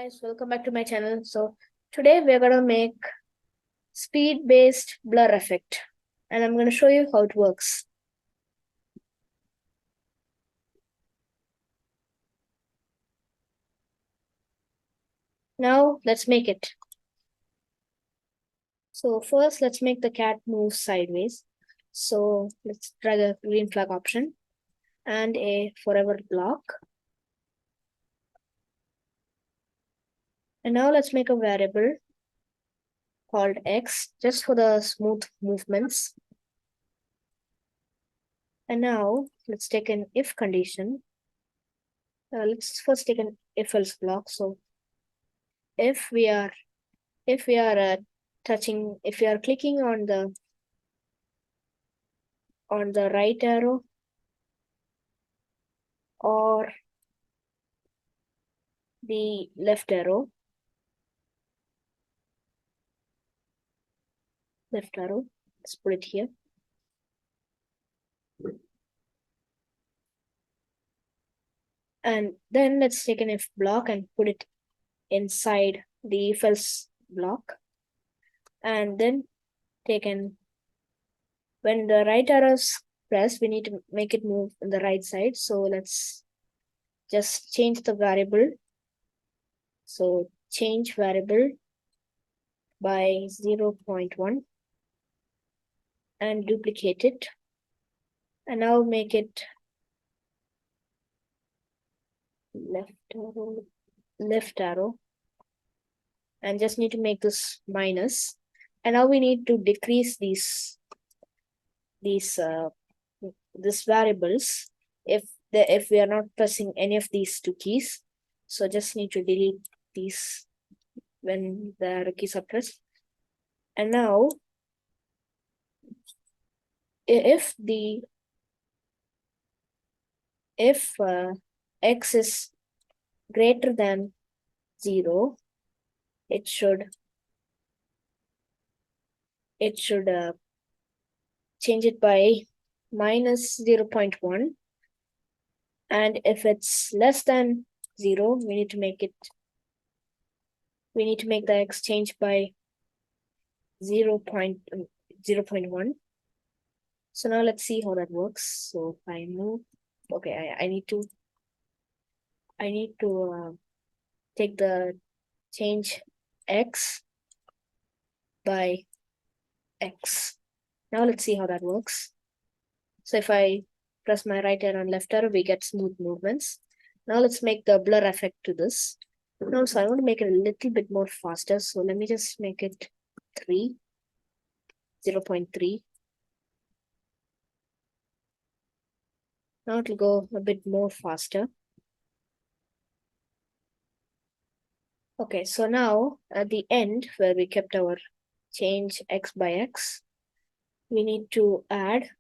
Guys, welcome back to my channel. So today we're gonna make speed-based blur effect, and I'm gonna show you how it works. Now let's make it. So first let's make the cat move sideways. So let's drag a green flag option and a forever block. And now let's make a variable called x just for the smooth movements. And now let's take an if condition. Let's first take an if else block. So if we are clicking on the right arrow or the left arrow, let's put it here. And then let's take an if block and put it inside the if else block. And then when the right arrow is pressed, we need to make it move on the right side. So let's just change the variable. So change variable by 0.1 and duplicate it. And now make it left arrow, and just need to make this minus. And now we need to decrease these variables if we are not pressing any of these two keys. So just need to delete these when the arrow keys are pressed. And now if x is greater than 0, it should change it by minus 0.1. And if it's less than 0, we need to make the x change by 0.1. So now let's see how that works. So if I move, okay, I need to take the change x by x. Now let's see how that works. So if I press my right arrow and left arrow, we get smooth movements. Now let's make the blur effect to this. Now, so I want to make it a little bit more faster. So let me just make it 0.3. Now it'll go a bit more faster. Okay, so now at the end where we kept our change x by x, we need to add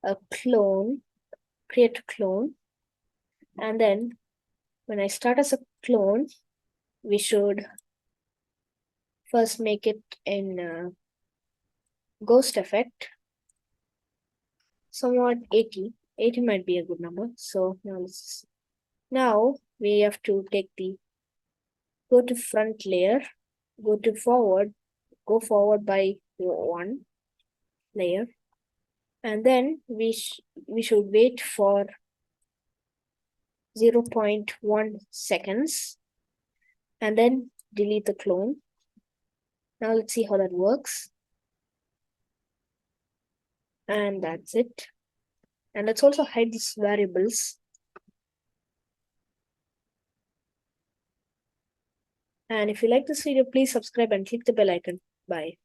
a clone, create a clone. And then when I start as a clone, we should first make it in ghost effect, somewhat 80. 80 might be a good number. So now we have to go to front layer, go forward by 1 layer, and then we should wait for 0.1 seconds and then delete the clone. Now let's see how that works. And that's it. And let's also hide these variables. And if you like this video, please subscribe and click the bell icon. Bye.